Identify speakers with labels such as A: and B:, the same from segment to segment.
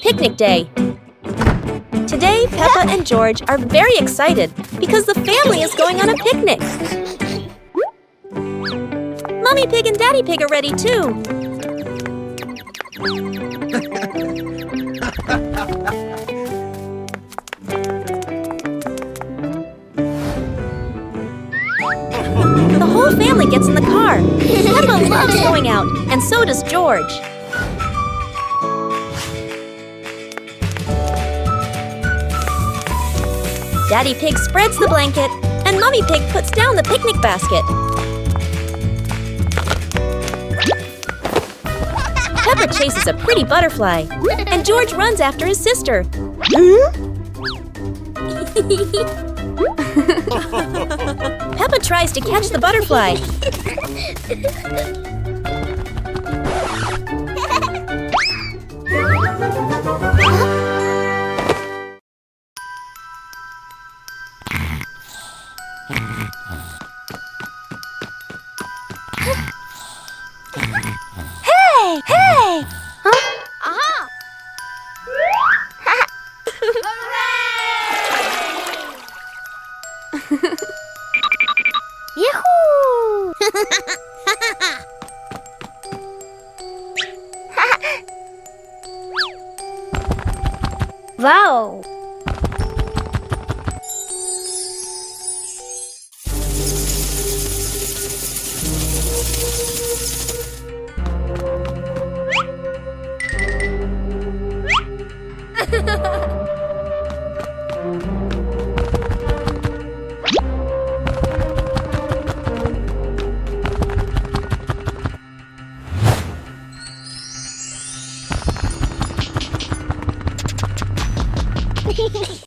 A: Picnic day. Today, Peppa and George are very excited because the family is going on a picnic. Mommy Pig and Daddy Pig are ready too. The whole family gets in the car. Peppa loves going out, and so does George. Daddy Pig spreads the blanket, and Mommy Pig puts down the picnic basket. Peppa chases a pretty butterfly, and George runs after his sister. Peppa tries to catch the butterfly. Hey! Hey! Huh? Aha! Yahoo! Wow!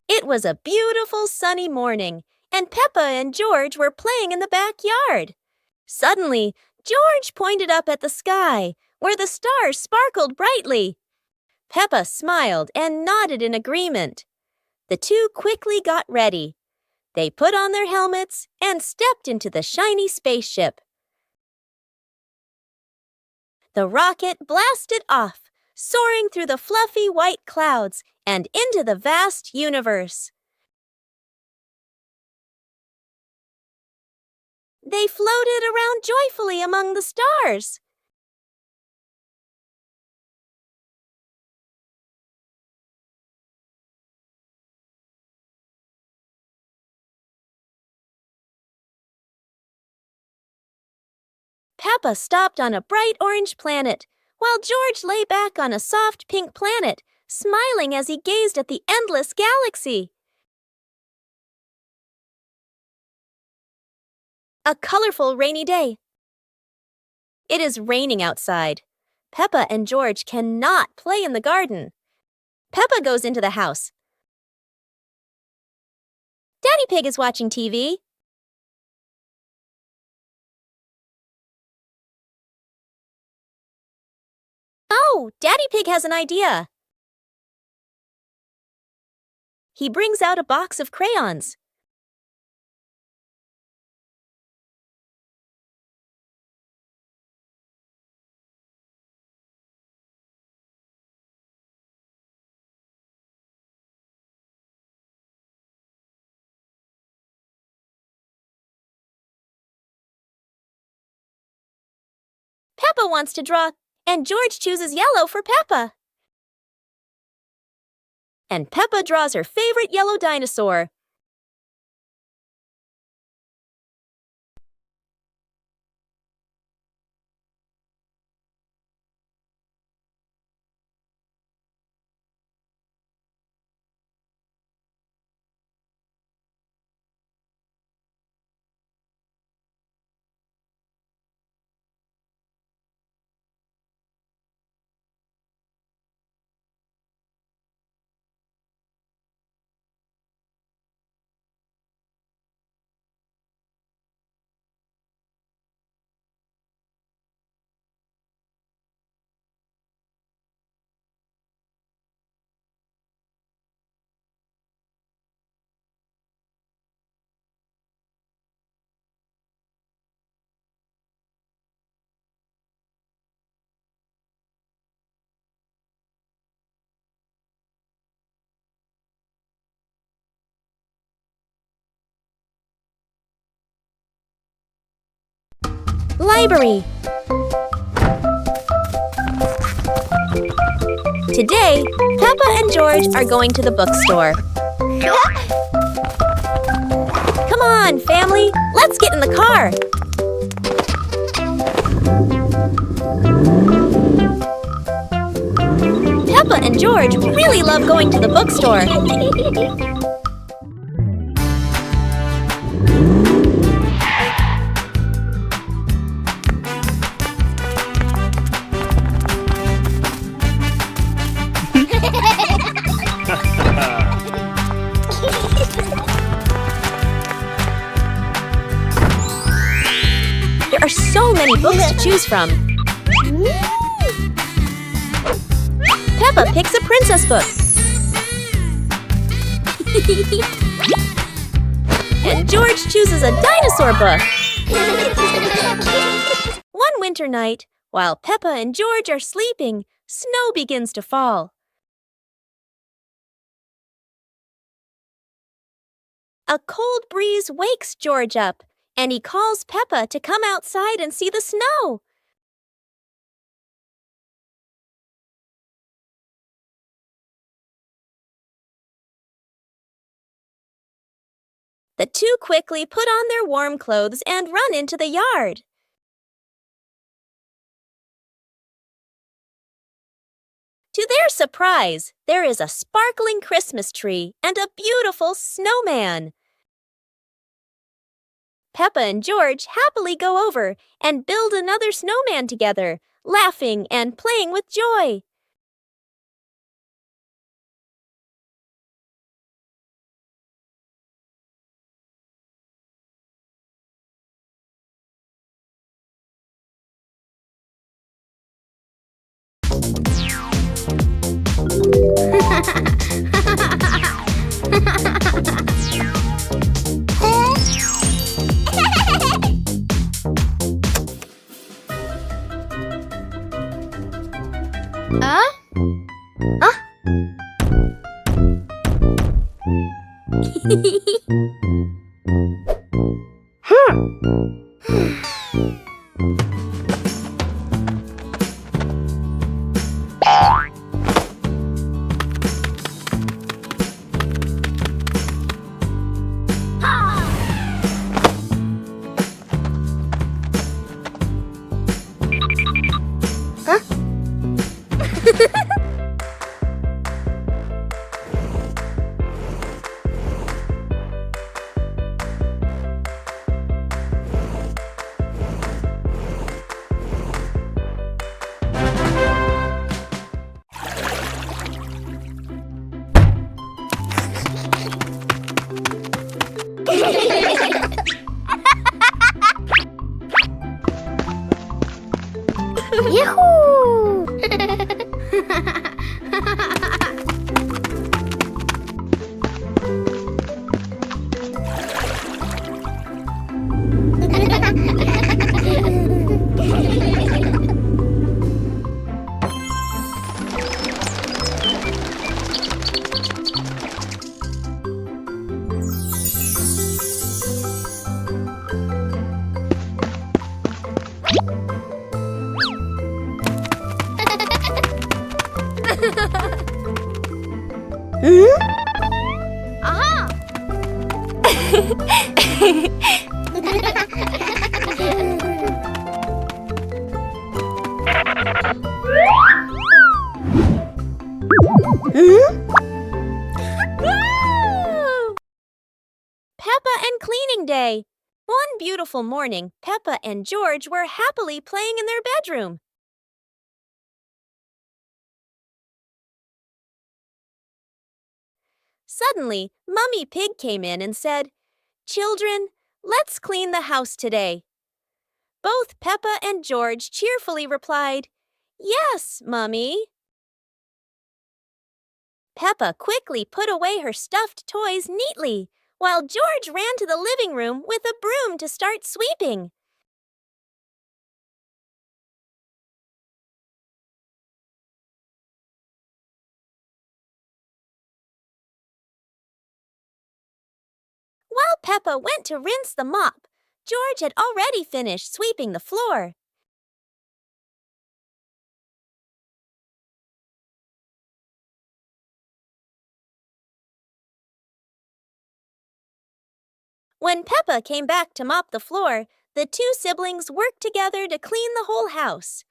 A: It was a beautiful sunny morning, and Peppa and George were playing in the backyard. Suddenly, George pointed up at the sky, where the stars sparkled brightly. Peppa smiled and nodded in agreement. The two quickly got ready. They put on their helmets and stepped into the shiny spaceship. The rocket blasted off, soaring through the fluffy white clouds and into the vast universe. They floated around joyfully among the stars. Peppa stopped on a bright orange planet, while George lay back on a soft pink planet, smiling as he gazed at the endless galaxy. A colorful rainy day. It is raining outside. Peppa and George cannot play in the garden. Peppa goes into the house. Daddy Pig is watching TV. Oh, Daddy Pig has an idea. He brings out a box of crayons. Peppa wants to draw, and George chooses yellow for Peppa. And Peppa draws her favorite yellow dinosaur. library. Today, Peppa and George are going to the bookstore. Come on, family, let's get in the car. Peppa and George really love going to the bookstore. There are so many books to choose from. Peppa picks a princess book. And George chooses a dinosaur book. One winter night, while Peppa and George are sleeping, snow begins to fall. A cold breeze wakes George up, and he calls Peppa to come outside and see the snow. The two quickly put on their warm clothes and run into the yard. To their surprise, there is a sparkling Christmas tree and a beautiful snowman. Peppa and George happily go over and build another snowman together, laughing and playing with joy. Yahoo! Aha! Peppa and Cleaning Day. One beautiful morning, Peppa and George were happily playing in their bedroom. Suddenly, Mummy Pig came in and said, "Children, let's clean the house today." Both Peppa and George cheerfully replied, "Yes, Mummy." Peppa quickly put away her stuffed toys neatly, while George ran to the living room with a broom to start sweeping. While Peppa went to rinse the mop, George had already finished sweeping the floor. When Peppa came back to mop the floor, the two siblings worked together to clean the whole house.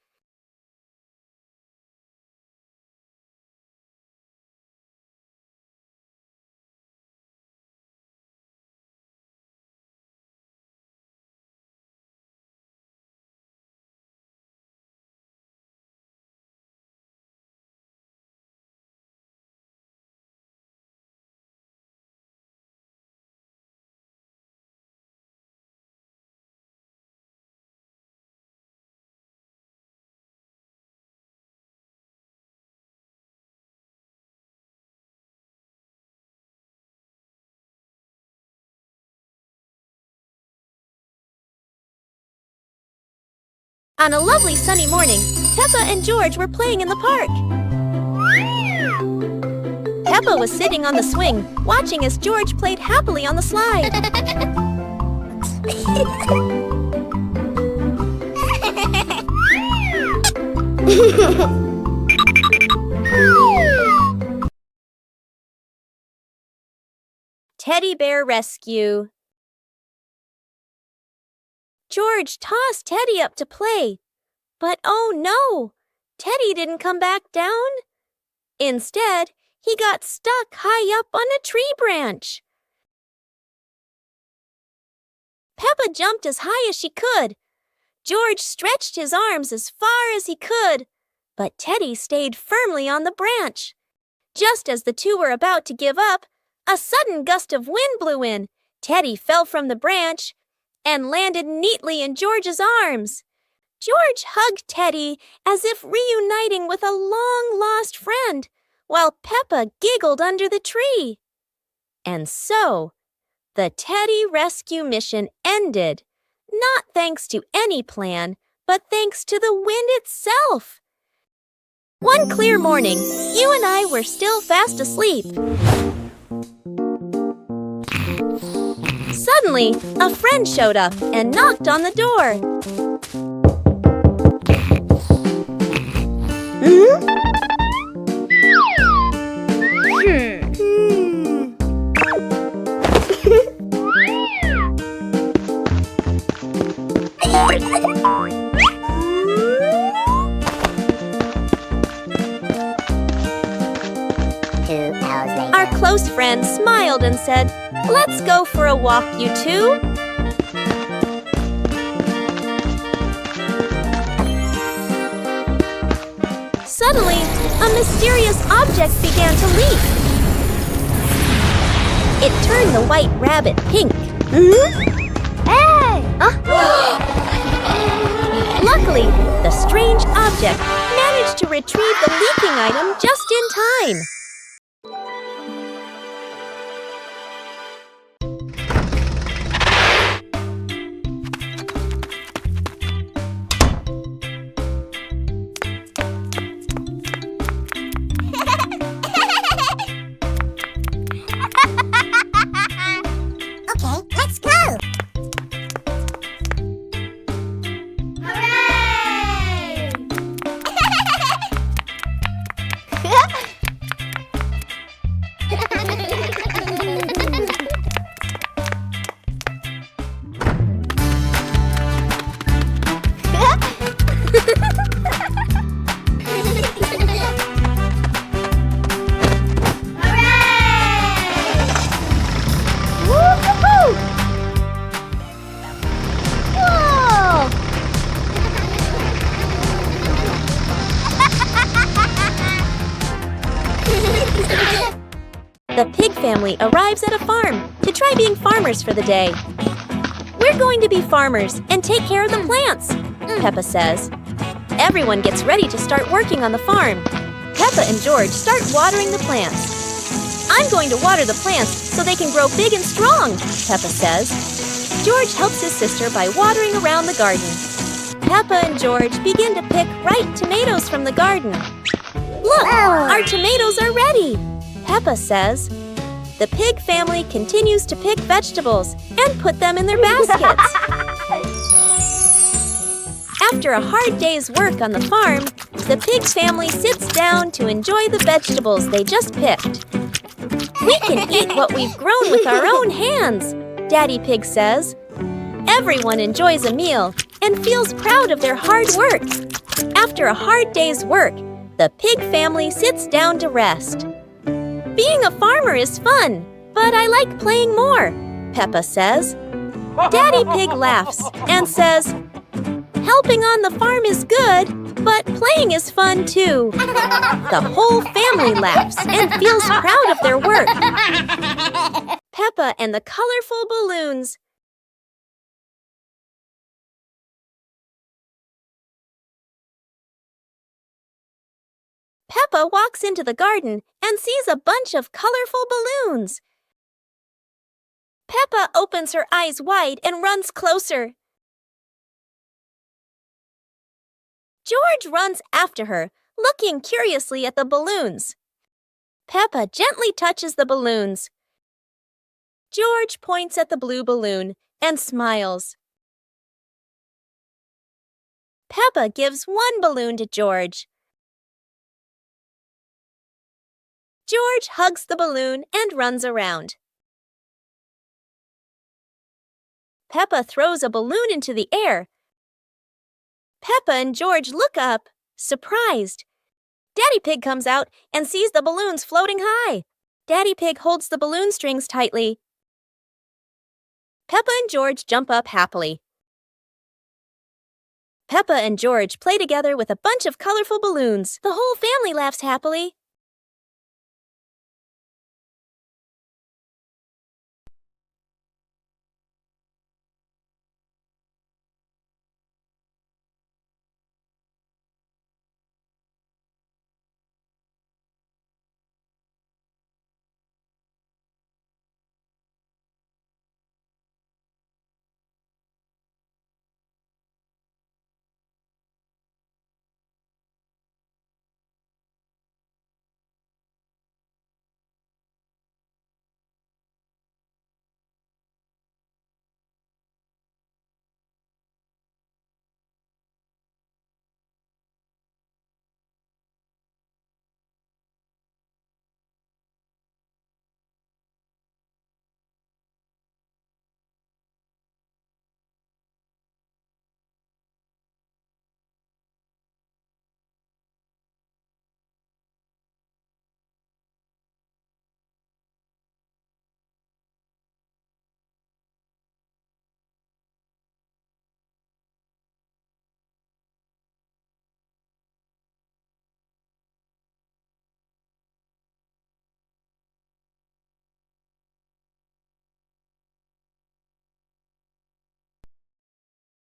A: On a lovely sunny morning, Peppa and George were playing in the park. Peppa was sitting on the swing, watching as George played happily on the slide. Teddy Bear Rescue. George tossed Teddy up to play, but oh no! Teddy didn't come back down. Instead, he got stuck high up on a tree branch. Peppa jumped as high as she could. George stretched his arms as far as he could, but Teddy stayed firmly on the branch. Just as the two were about to give up, a sudden gust of wind blew in. Teddy fell from the branch and landed neatly in George's arms. George hugged Teddy as if reuniting with a long-lost friend, while Peppa giggled under the tree. And so, the Teddy rescue mission ended, not thanks to any plan, but thanks to the wind itself. One clear morning, you and I were still fast asleep. Suddenly, a friend showed up and knocked on the door. Our close friend smiled and said, "Let's go for a walk, you two." Suddenly, a mysterious object began to leak. It turned the white rabbit pink. Hey! Luckily, the strange object managed to retrieve the leaking item just in time. The pig family arrives at a farm to try being farmers for the day. "We're going to be farmers and take care of the plants," Peppa says. Everyone gets ready to start working on the farm. Peppa and George start watering the plants. "I'm going to water the plants so they can grow big and strong," Peppa says. George helps his sister by watering around the garden. Peppa and George begin to pick ripe tomatoes from the garden. "Look, our tomatoes are ready," Peppa says. The pig family continues to pick vegetables and put them in their baskets. After a hard day's work on the farm, the pig family sits down to enjoy the vegetables they just picked. "We can eat what we've grown with our own hands," Daddy Pig says. Everyone enjoys a meal and feels proud of their hard work. After a hard day's work, the pig family sits down to rest. "Being a farmer is fun, but I like playing more," Peppa says. Daddy Pig laughs and says, "Helping on the farm is good, but playing is fun too." The whole family laughs and feels proud of their work. Peppa and the colorful balloons. Peppa walks into the garden and sees a bunch of colorful balloons. Peppa opens her eyes wide and runs closer. George runs after her, looking curiously at the balloons. Peppa gently touches the balloons. George points at the blue balloon and smiles. Peppa gives one balloon to George. George hugs the balloon and runs around. Peppa throws a balloon into the air. Peppa and George look up, surprised. Daddy Pig comes out and sees the balloons floating high. Daddy Pig holds the balloon strings tightly. Peppa and George jump up happily. Peppa and George play together with a bunch of colorful balloons. The whole family laughs happily.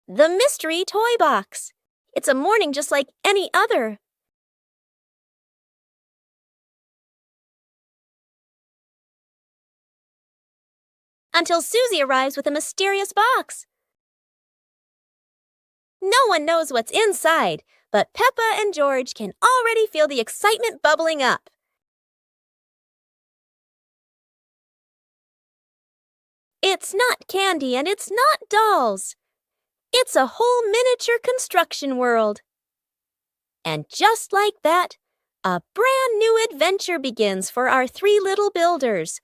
A: The mystery toy box. It's a morning just like any other. Until Susie arrives with a mysterious box. No one knows what's inside, but Peppa and George can already feel the excitement bubbling up. It's not candy and it's not dolls. It's a whole miniature construction world. And just like that, a brand new adventure begins for our three little builders.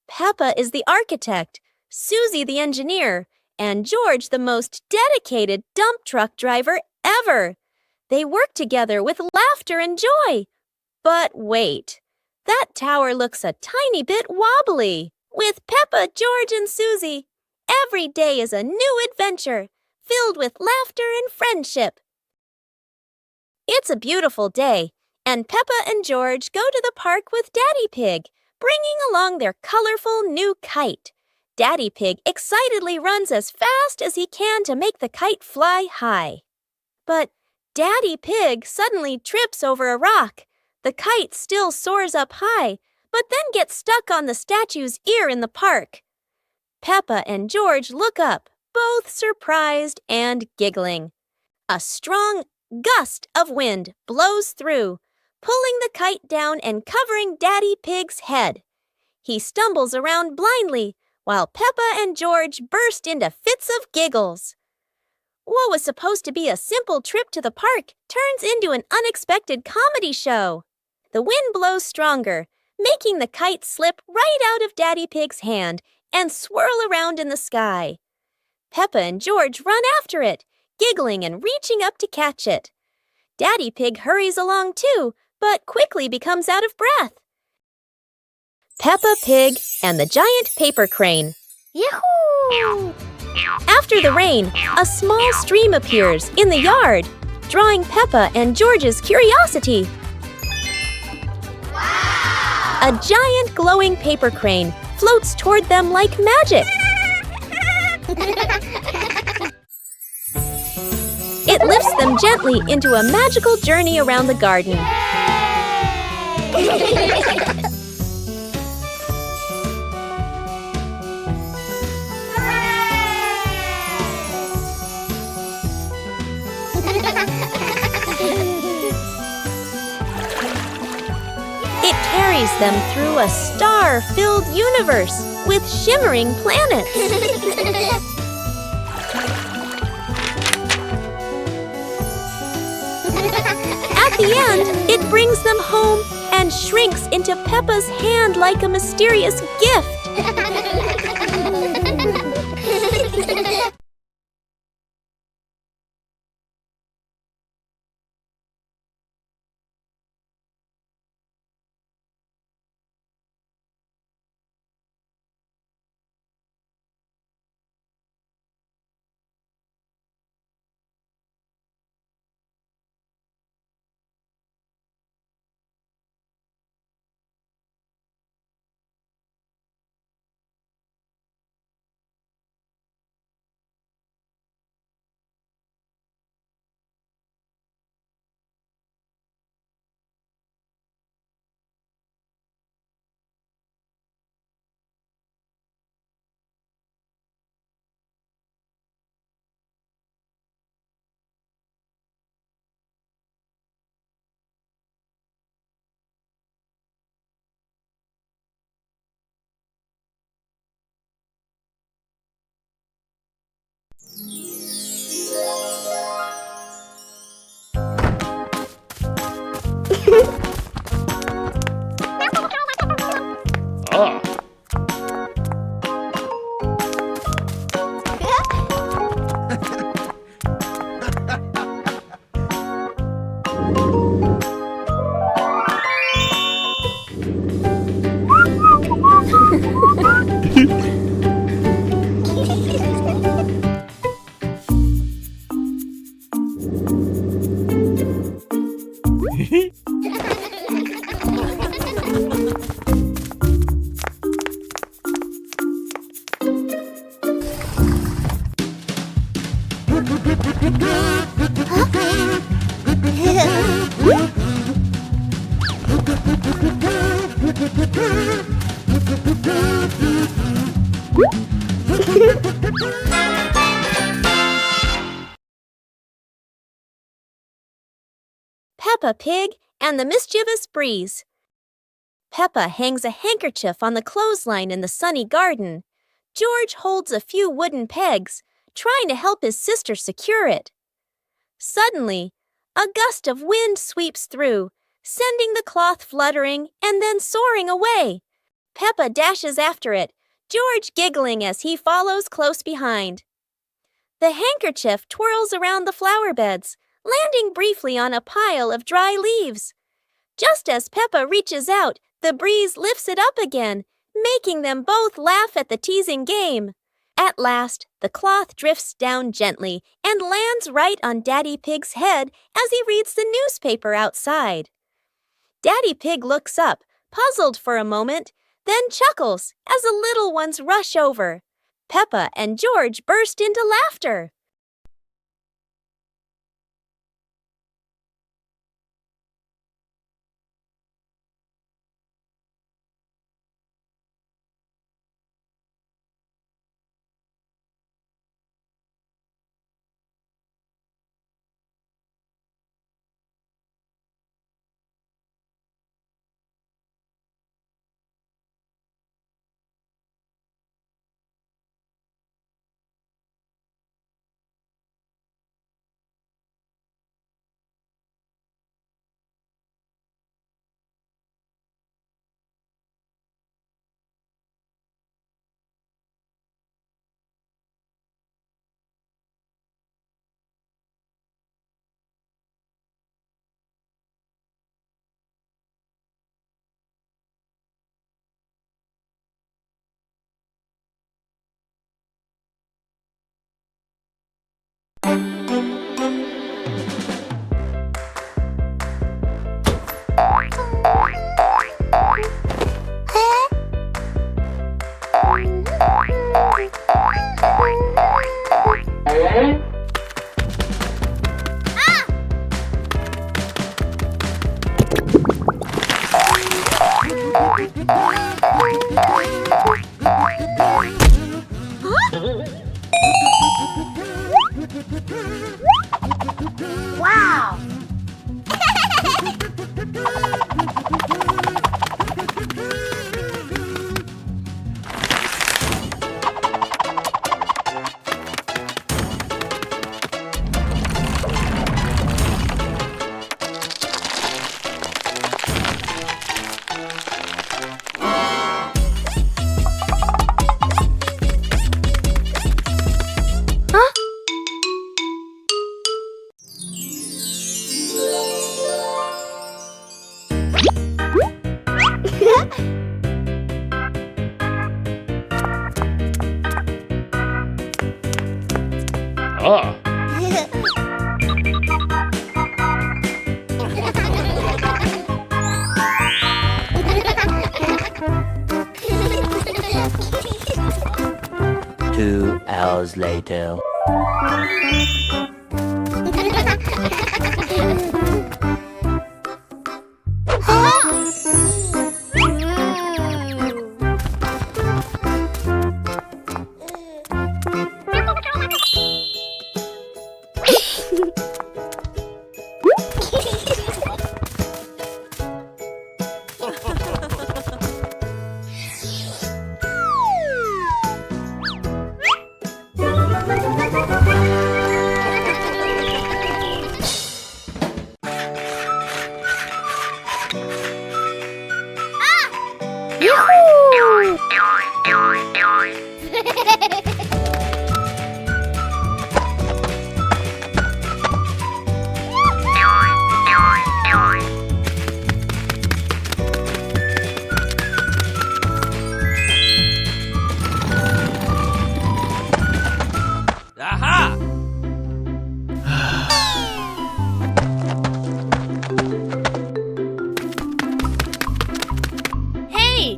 A: Peppa is the architect, Susie the engineer, and George the most dedicated dump truck driver ever. They work together with laughter and joy. But wait, that tower looks a tiny bit wobbly. With Peppa, George, and Susie, every day is a new adventure, filled with laughter and friendship. It's a beautiful day, and Peppa and George go to the park with Daddy Pig, bringing along their colorful new kite. Daddy Pig excitedly runs as fast as he can to make the kite fly high. But Daddy Pig suddenly trips over a rock. The kite still soars up high, but then gets stuck on the statue's ear in the park. Peppa and George look up, both surprised and giggling. A strong gust of wind blows through, pulling the kite down and covering Daddy Pig's head. He stumbles around blindly, while Peppa and George burst into fits of giggles. What was supposed to be a simple trip to the park turns into an unexpected comedy show. The wind blows stronger, making the kite slip right out of Daddy Pig's hand and swirl around in the sky. Peppa and George run after it, giggling and reaching up to catch it. Daddy Pig hurries along too, but quickly becomes out of breath. Peppa Pig and the Giant Paper Crane. Yahoo! After the rain, a small stream appears in the yard, drawing Peppa and George's curiosity. Wow! A giant glowing paper crane floats toward them like magic. It lifts them gently into a magical journey around the garden. It carries them through a star-filled universe with shimmering planets. At the end, it brings them home and shrinks into Peppa's hand like a mysterious gift. Peppa Pig and the Mischievous Breeze. Peppa hangs a handkerchief on the clothesline in the sunny garden. George holds a few wooden pegs, trying to help his sister secure it. Suddenly, a gust of wind sweeps through, sending the cloth fluttering and then soaring away. Peppa dashes after it, George giggling as he follows close behind. The handkerchief twirls around the flower beds, landing briefly on a pile of dry leaves. Just as Peppa reaches out, the breeze lifts it up again, making them both laugh at the teasing game. At last, the cloth drifts down gently and lands right on Daddy Pig's head as he reads the newspaper outside. Daddy Pig looks up, puzzled for a moment, then chuckles as the little ones rush over. Peppa and George burst into laughter. Wow!
B: Ah.
C: 2 hours later.
B: Aha!
A: Hey!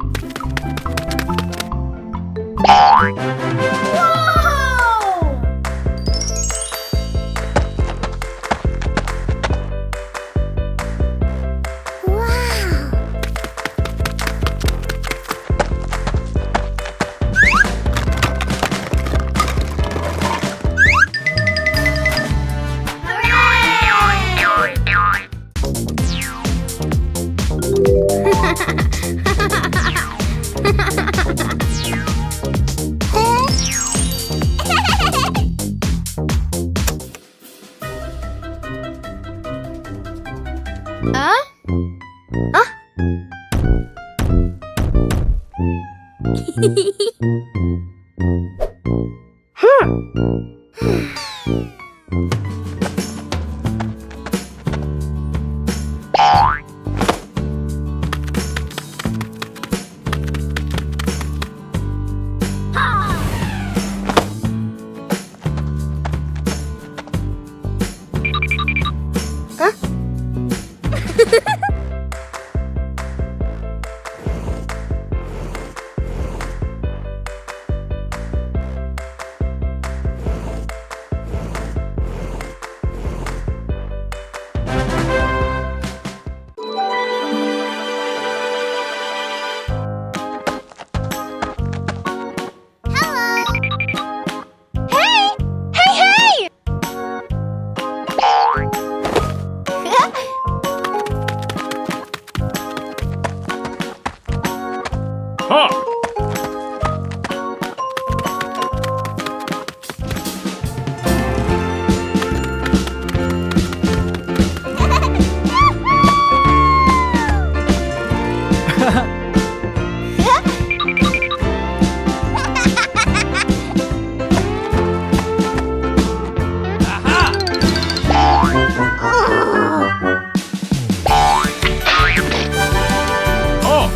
A: Huh? Huh?
B: Huh! Oh!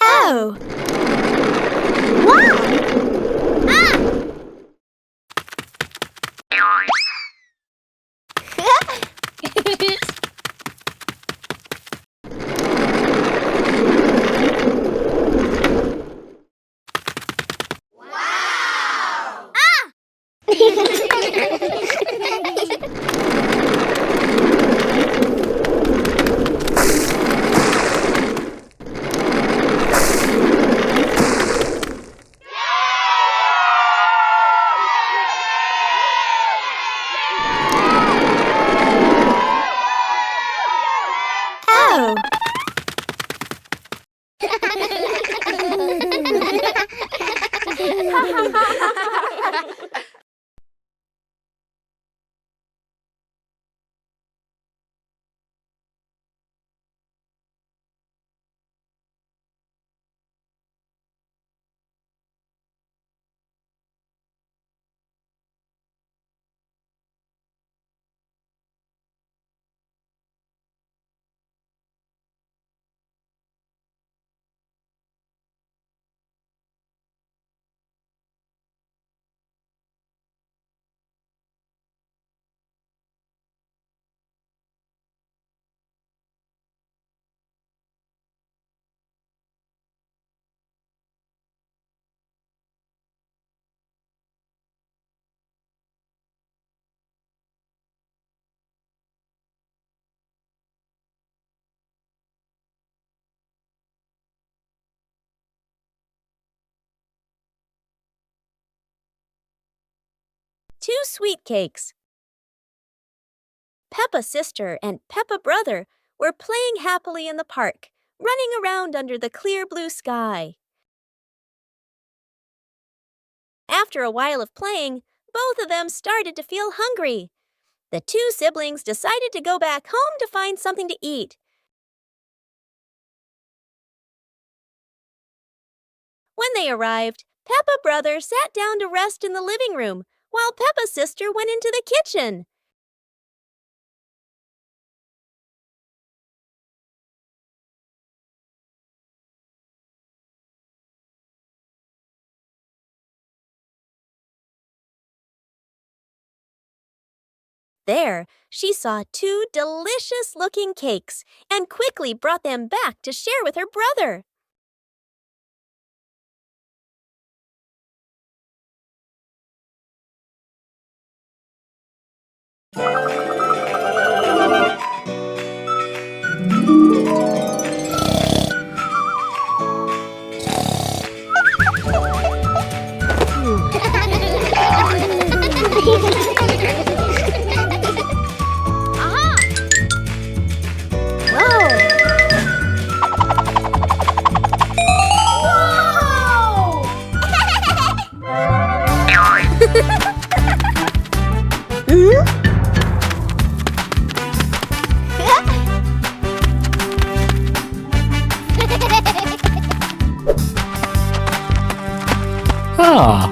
A: Oh! Wow! Oh! Two sweet cakes. Peppa's sister and Peppa brother were playing happily in the park, running around under the clear blue sky. After a while of playing, both of them started to feel hungry. The two siblings decided to go back home to find something to eat. When they arrived, Peppa brother sat down to rest in the living room, while Peppa's sister went into the kitchen. There, she saw two delicious-looking cakes and quickly brought them back to share with her brother.
C: Ah.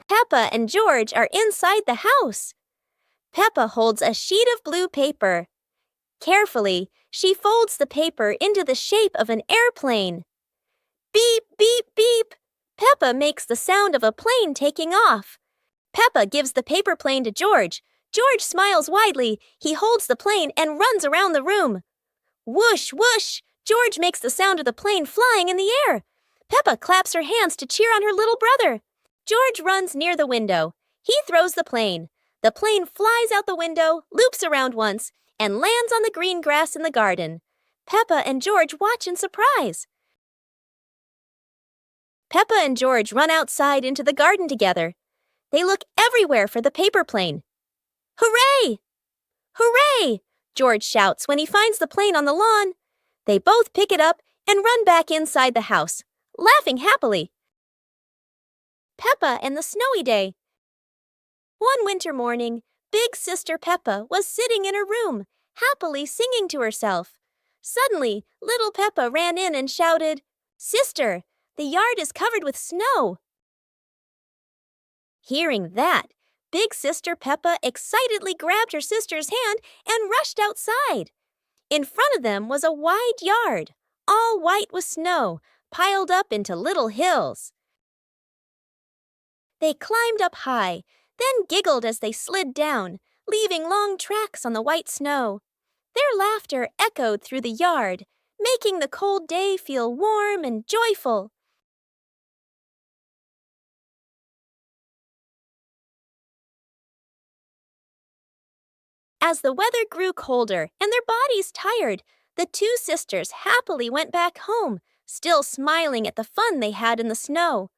A: Peppa and George are inside the house. Peppa holds a sheet of blue paper. Carefully, she folds the paper into the shape of an airplane. Beep, beep, beep. Peppa makes the sound of a plane taking off. Peppa gives the paper plane to George. George smiles widely. He holds the plane and runs around the room. Whoosh, whoosh! George makes the sound of the plane flying in the air. Peppa claps her hands to cheer on her little brother. George runs near the window. He throws the plane. The plane flies out the window, loops around once, and lands on the green grass in the garden. Peppa and George watch in surprise. Peppa and George run outside into the garden together. They look everywhere for the paper plane. Hooray! Hooray! George shouts when he finds the plane on the lawn. They both pick it up and run back inside the house, laughing happily. Peppa and the Snowy Day. One winter morning, Big Sister Peppa was sitting in her room, happily singing to herself. Suddenly, little Peppa ran in and shouted, "Sister, the yard is covered with snow." Hearing that, Big Sister Peppa excitedly grabbed her sister's hand and rushed outside. In front of them was a wide yard, all white with snow, piled up into little hills. They climbed up high, then giggled as they slid down, leaving long tracks on the white snow. Their laughter echoed through the yard, making the cold day feel warm and joyful. As the weather grew colder and their bodies tired, the two sisters happily went back home, still smiling at the fun they had in the snow.